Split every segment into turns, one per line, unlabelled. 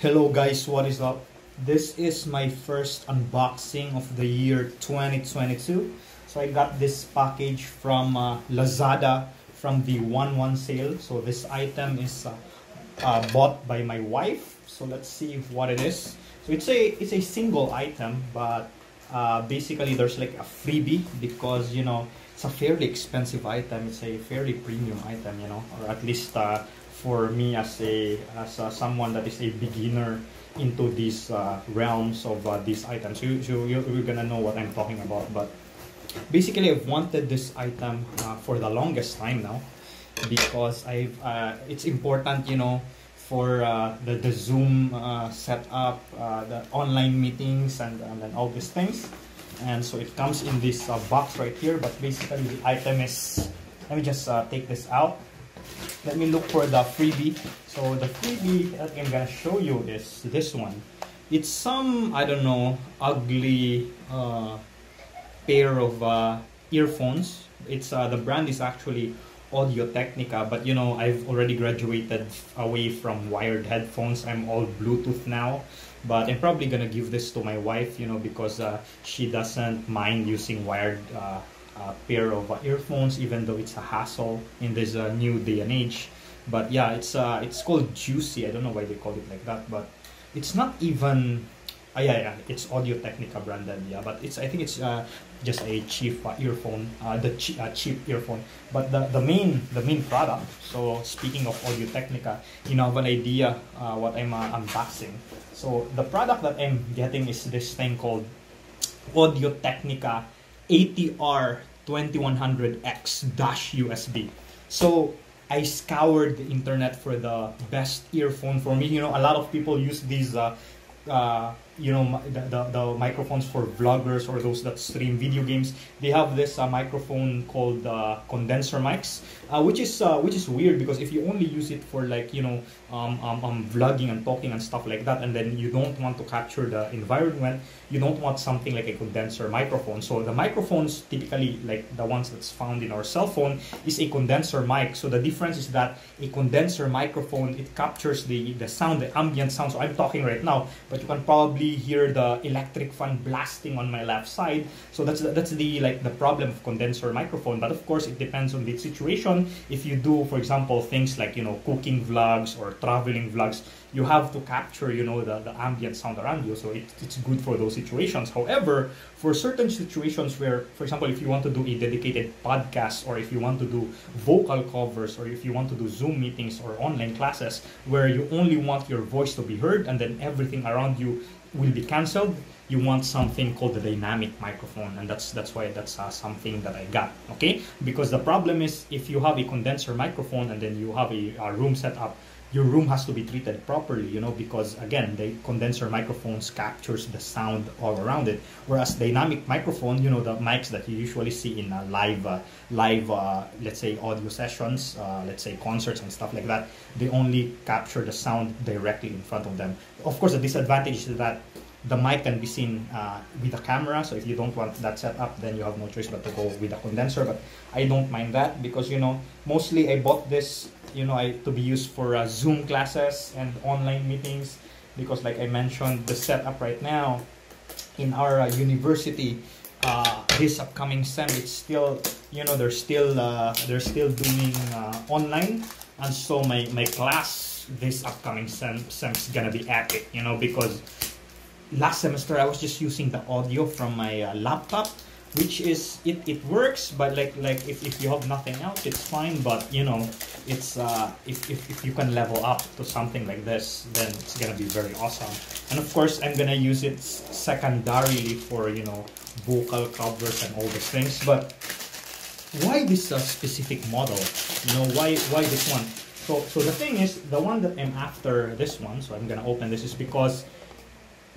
Hello guys, what is up? This is my first unboxing of the year 2022. So I got this package from Lazada from the 1/1 sale. So this item is bought by my wife. So let's see what it is. So it's a single item, but basically there's like a freebie because it's a fairly expensive item. It's a fairly premium item, or at least for me as someone that is a beginner into these realms of these items. You're gonna know what I'm talking about. But basically I've wanted this item for the longest time now because it's important for the Zoom setup, the online meetings and all these things. And so it comes in this box right here, but basically the item is, let me just take this out. Let me look for the freebie. So the freebie that I'm gonna show you is this one. It's some, I don't know, ugly pair of earphones. It's the brand is actually Audio-Technica, but I've already graduated away from wired headphones. I'm all Bluetooth now. But I'm probably gonna give this to my wife, because she doesn't mind using wired pair of earphones, even though it's a hassle in this new day and age. But yeah, it's called Juicy. I don't know why they call it like that, but it's not even yeah, it's Audio-Technica branded. Yeah, but I think it's just a cheap earphone, cheap earphone. But the main product. So speaking of Audio-Technica, you have an idea what I'm unboxing. So the product that I'm getting is this thing called Audio-Technica ATR2100x-USB. So I scoured the internet for the best earphone for me. A lot of people use these the microphones for vloggers or those that stream video games. They have this microphone called condenser mics, which is weird because if you only use it for like vlogging and talking and stuff like that, and then you don't want to capture the environment, you don't want something like a condenser microphone. So the microphones typically, like the ones that's found in our cell phone, is a condenser mic. So the difference is that a condenser microphone, it captures the sound, the ambient sound. So I'm talking right now, but you can probably hear the electric fan blasting on my left side. So that's the problem of condenser microphone. But of course it depends on the situation. If you do, for example, things like cooking vlogs or traveling vlogs, you have to capture the ambient sound around you. So it's good for those situations. However, for certain situations where, for example, if you want to do a dedicated podcast, or if you want to do vocal covers, or if you want to do Zoom meetings or online classes where you only want your voice to be heard and then everything around you will be cancelled, you want something called the dynamic microphone, and that's why that's something that I got. Okay, because the problem is if you have a condenser microphone and then you have a room set up, your room has to be treated properly, because again, the condenser microphones captures the sound all around it, whereas dynamic microphone, the mics that you usually see in live let's say audio sessions, let's say concerts and stuff like that, they only capture the sound directly in front of them. Of course, the disadvantage is that the mic can be seen with a camera, so if you don't want that setup, then you have no choice but to go with a condenser. But I don't mind that because mostly I bought this to be used for Zoom classes and online meetings, because like I mentioned, the setup right now in our university, this upcoming sem, it's still they're still doing online, and so my class this upcoming sem is gonna be epic, because last semester I was just using the audio from my laptop, which is it works, but like if you have nothing else, it's fine. But it's if you can level up to something like this, then it's gonna be very awesome. And of course I'm gonna use it secondarily for vocal covers and all these things. But why this specific model? Why this one? So the thing is, the one that I'm after, this one, so I'm gonna open this, is because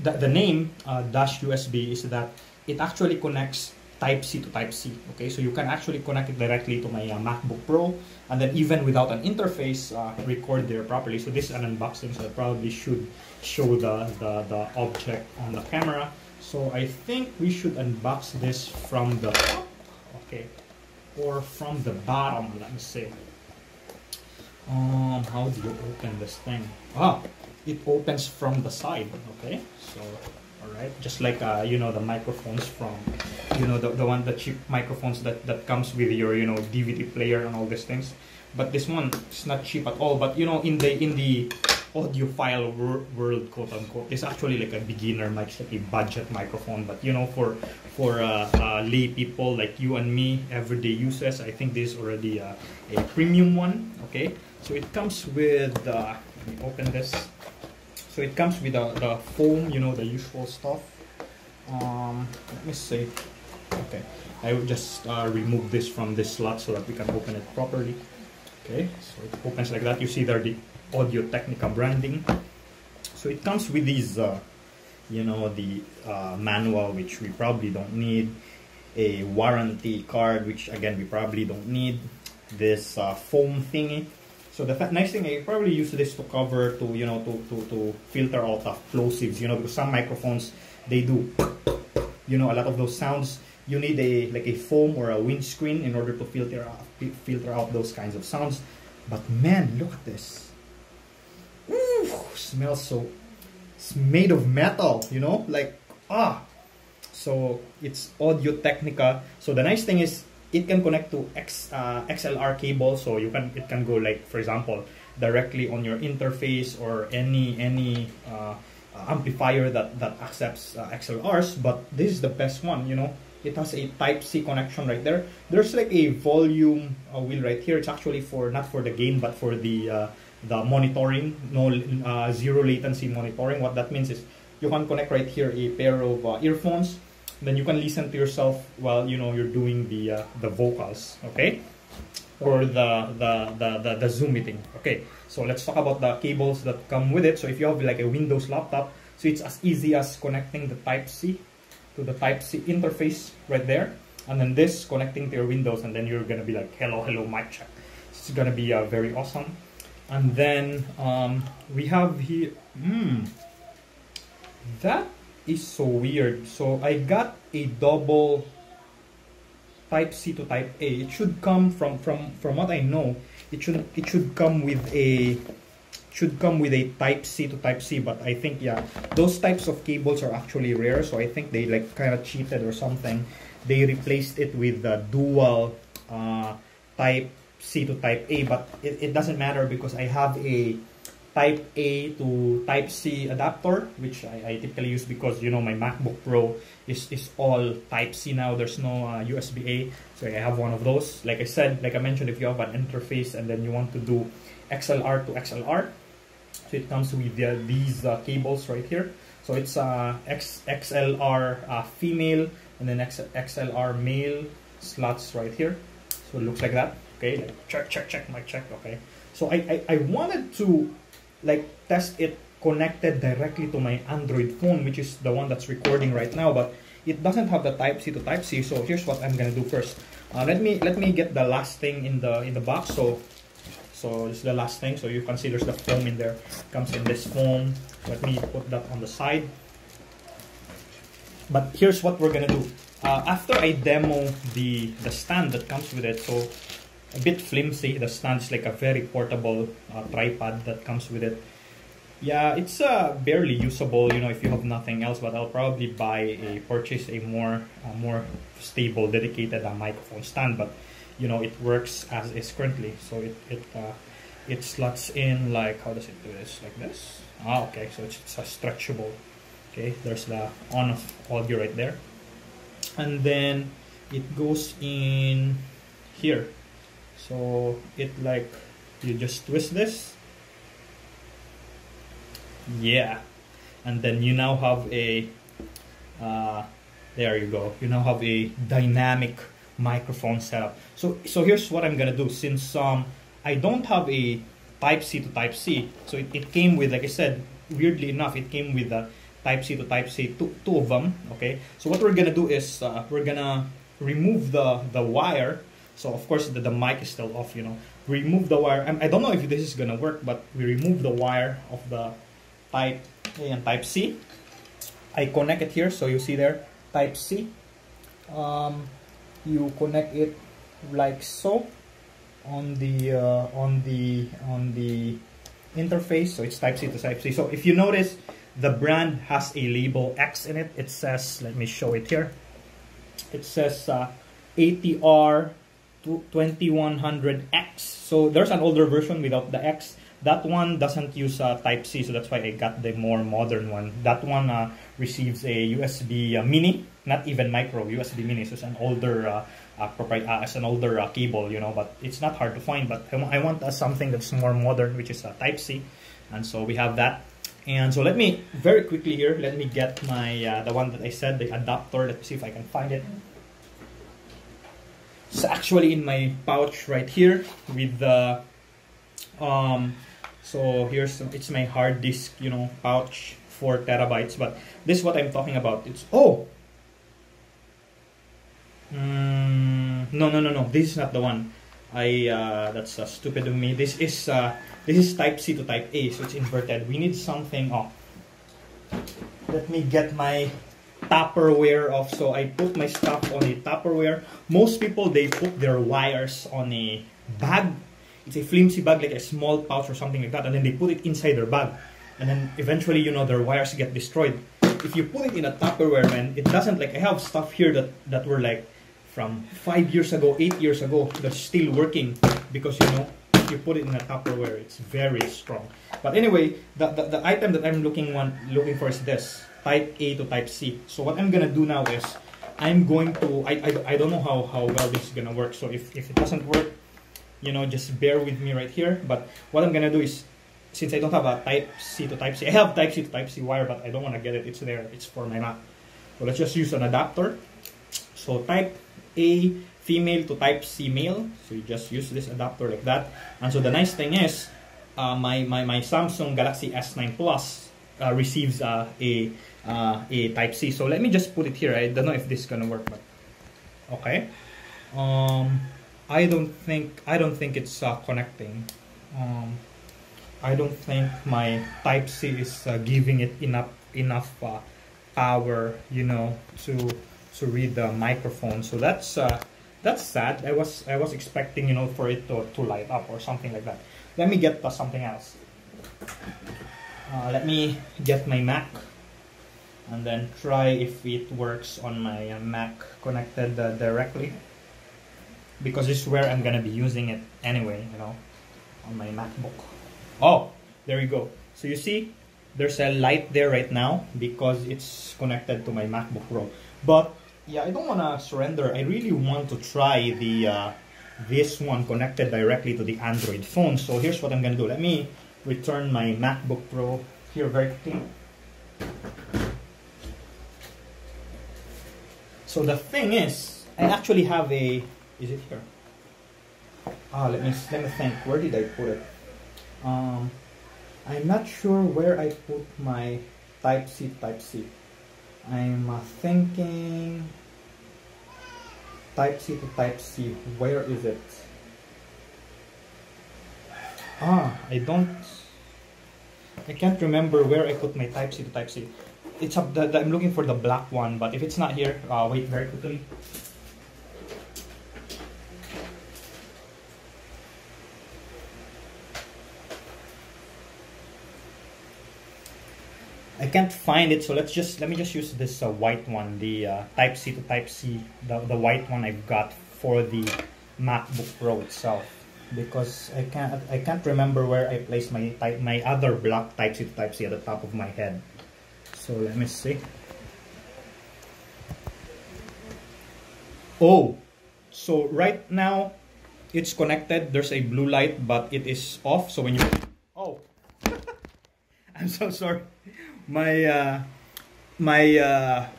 the name -USB is that it actually connects Type-C to Type-C. Okay, so you can actually connect it directly to my MacBook Pro, and then even without an interface, record there properly. So this is an unboxing, so I probably should show the object on the camera. So I think we should unbox this from the top, okay, or from the bottom. Let me see. How do you open this thing? it opens from the side. Okay, so all right, just like you know, the microphones from, you know, the cheap microphones that comes with your, you know, DVD player and all these things. But this one is not cheap at all. But you know, in the audiophile world, quote unquote, it's actually like a beginner mic, like a budget microphone. But you know, for lay people like you and me, everyday uses, I think this is already a premium one. Okay, so it comes with let me open this. So it comes with the foam, you know, the usual stuff. Let me see. Okay, I will just remove this from this slot so that we can open it properly. Okay, so it opens like that. You see there the Audio-Technica branding. So it comes with these, you know, the manual, which we probably don't need. A warranty card, which again we probably don't need. This foam thingy. So the nice thing, I probably use this to cover, to, you know, to filter out the plosives, you know, because some microphones, they do, you know, a lot of those sounds. You need like a foam or a windscreen in order to filter out those kinds of sounds. But man, look at this. Ooh, smells so, it's made of metal, you know, like, so it's Audio-Technica. So the nice thing is it can connect to XLR cable, so it can go, like, for example, directly on your interface or any amplifier that accepts XLRs. But this is the best one, you know. It has a Type-C connection right there. There's like a volume wheel right here. It's actually for, not for the gain, but for the monitoring, zero latency monitoring. What that means is you can connect right here a pair of earphones. Then you can listen to yourself while, you know, you're doing the vocals, okay, or the Zoom meeting. Okay, so let's talk about the cables that come with it. So if you have like a Windows laptop, so it's as easy as connecting the Type-C to the Type-C interface right there, and then this connecting to your Windows, and then you're gonna be like, hello mic check. It's gonna be very awesome. And then we have here, that is so weird. So I got a double Type-C to Type-A. It should come from what I know, it should come with a Type-C to Type-C, but I think, yeah, those types of cables are actually rare, so I think they like kind of cheated or something. They replaced it with the dual Type-C to Type-A, but it doesn't matter because I have a Type-A to Type-C adapter, which I typically use because, you know, my MacBook Pro is all Type-C now. There's no USB-A, so I have one of those. Like I said, like I mentioned, if you have an interface and then you want to do XLR to XLR, so it comes with these cables right here. So it's XLR female and then XLR male slots right here. So it looks like that. Okay, like check, mic check. Okay, so I wanted to like test it connected directly to my Android phone, which is the one that's recording right now, but it doesn't have the Type-C to Type-C. So here's what I'm gonna do first. Let me get the last thing in the box. So this is the last thing. So you can see there's the foam in there. It comes in this foam. Let me put that on the side. But here's what we're gonna do. After I demo the stand that comes with it, so a bit flimsy. The stand is like a very portable tripod that comes with it. Yeah, it's barely usable, you know, if you have nothing else. But I'll probably purchase a more stable, dedicated microphone stand. But you know, it works as is currently. So it slots in like, how does it do this? Like this. Okay, so it's a stretchable. Okay, there's the on-off audio right there, and then it goes in here. So it like, you just twist this, yeah, and then you now have a there you go, you now have a dynamic microphone setup. So here's what I'm gonna do. Since I don't have a Type-C to Type-C, so it came with, like I said, weirdly enough, it came with a Type-C to Type-C, two of them. Okay, so what we're gonna do is we're gonna remove the wire. So of course the mic is still off, you know. Remove the wire. I don't know if this is gonna work, but we remove the wire of the Type-A and Type-C. I connect it here, so you see there, Type-C. You connect it like so on the interface. So it's Type C to Type C. So if you notice, the brand has a label X in it. It says, let me show it here. It says ATR2100X. So there's an older version without the X. That one doesn't use Type C, so that's why I got the more modern one. That one receives a USB mini, not even micro, USB mini. So it's an older cable, you know, but it's not hard to find. But I want something that's more modern, which is Type C, and so we have that. And so let me very quickly here. Let me get my the one that I said, the adapter. Let's see if I can find it. It's actually in my pouch right here with the so it's my hard disk, you know, pouch, 4 terabytes. But this is what I'm talking about. It's no, this is not the one. That's stupid of me. This is Type C to Type A, so it's inverted. We need something off. Let me get my Tupperware off. So I put my stuff on a Tupperware. Most people, they put their wires on a bag. It's a flimsy bag, like a small pouch or something like that, and then they put it inside their bag, and then eventually, you know, their wires get destroyed. If you put it in a Tupperware, man, it doesn't, like, I have stuff here that were like from 5 years ago, 8 years ago, that's still working, because, you know, if you put it in a Tupperware, it's very strong. But anyway, the item that I'm looking for is this, Type A to Type C. So what I'm gonna do now is I'm going to I don't know how well this is gonna work. So if it doesn't work, you know, just bear with me right here. But what I'm gonna do is, since I don't have a Type C to Type C, I have Type C to Type C wire, but I don't want to get it. It's there. It's for my Mac. So let's just use an adapter. So Type A female to Type C male. So you just use this adapter like that. And so the nice thing is, my Samsung Galaxy S9 Plus receives a Type C. So let me just put it here. I don't know if this is gonna work, but okay. I don't think it's connecting. I don't think my Type C is giving it enough power, you know, to read the microphone. So that's sad. I was expecting, you know, for it to light up or something like that. Let me get something else. Let me get my Mac and then try if it works on my Mac connected directly, because this is where I'm gonna be using it anyway, you know, on my MacBook. Oh, there you go. So you see, there's a light there right now because it's connected to my MacBook Pro. But yeah, I don't wanna surrender. I really want to try the this one connected directly to the Android phone. So here's what I'm gonna do. Let me return my MacBook Pro here very quickly. So the thing is, I actually have a, is it here? Let me think. Where did I put it? I'm not sure where I put my Type C. I'm thinking Type C to Type C. Where is it? I can't remember where I put my Type C to Type C. It's up. I'm looking for the black one, but if it's not here, wait very quickly. I can't find it, so let me just use this white one, the Type C to Type C, the white one I've got for the MacBook Pro itself, because I can't remember where I placed my other black Type C to Type C at the top of my head. So let me see. Oh, so right now it's connected. There's a blue light, but it is off. So when you, oh, I'm so sorry. My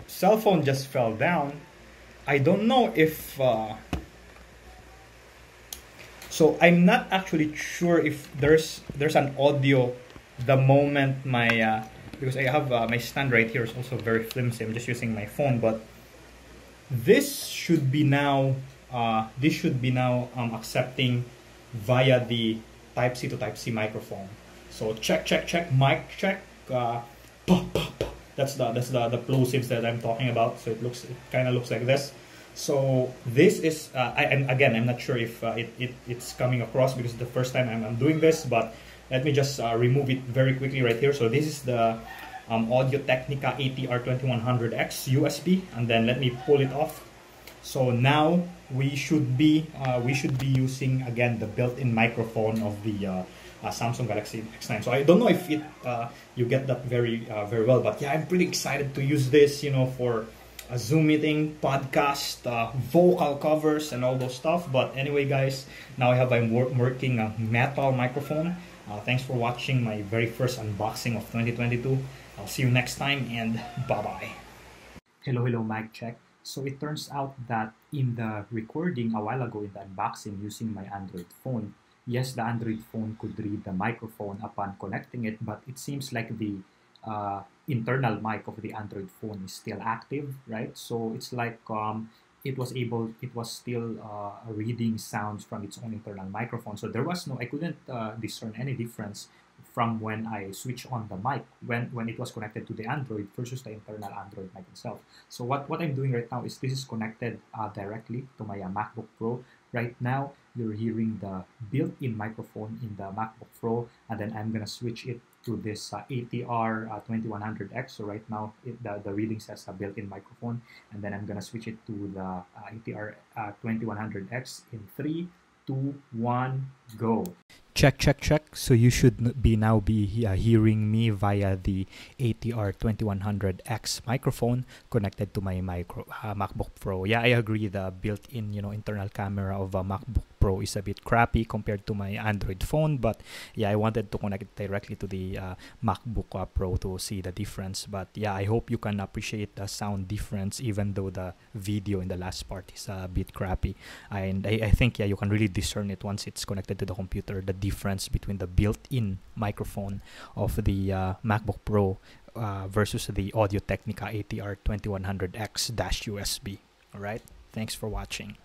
cell phone just fell down. I don't know if so I'm not actually sure if there's an audio the moment my because I have my stand right here is also very flimsy. I'm just using my phone, but this should be now accepting via the Type C to Type C microphone. So check mic check. That's the plosives that I'm talking about. So it kind of looks like this. So this is I'm not sure if it's coming across because it's the first time I'm doing this, but let me just remove it very quickly right here. So this is the Audio-Technica ATR2100X USB, and then let me pull it off. So now we should be using again the built-in microphone of the Samsung Galaxy X9. So I don't know if it you get that very well, but yeah, I'm pretty excited to use this, you know, for a Zoom meeting, podcast, vocal covers, and all those stuff. But anyway, guys, now I have a working metal microphone. Thanks for watching my very first unboxing of 2022. I'll see you next time, and bye-bye. Hello, mic check. So it turns out that in the recording a while ago in the unboxing using my Android phone, yes, the Android phone could read the microphone upon connecting it, but it seems like the internal mic of the Android phone is still active, right? So it's like it was still reading sounds from its own internal microphone. So I couldn't discern any difference from when I switch on the mic when it was connected to the Android versus the internal Android mic itself. So what I'm doing right now is this is connected directly to my MacBook Pro. Right now, you're hearing the built-in microphone in the MacBook Pro, and then I'm gonna switch it to this ATR2100X. So right now, the reading says a built-in microphone, and then I'm gonna switch it to the ATR2100X in 3, 2, 1, go. Check. So you should now be hearing me via the ATR2100X microphone connected to my MacBook Pro. Yeah, I agree. The built-in, internal camera of a MacBook Pro is a bit crappy compared to my Android phone. But yeah, I wanted to connect it directly to the MacBook Pro to see the difference. But yeah, I hope you can appreciate the sound difference, even though the video in the last part is a bit crappy. And I think you can really discern it once it's connected to the computer. The difference between the built-in microphone of the MacBook Pro versus the Audio-Technica ATR2100X-USB. All right, thanks for watching.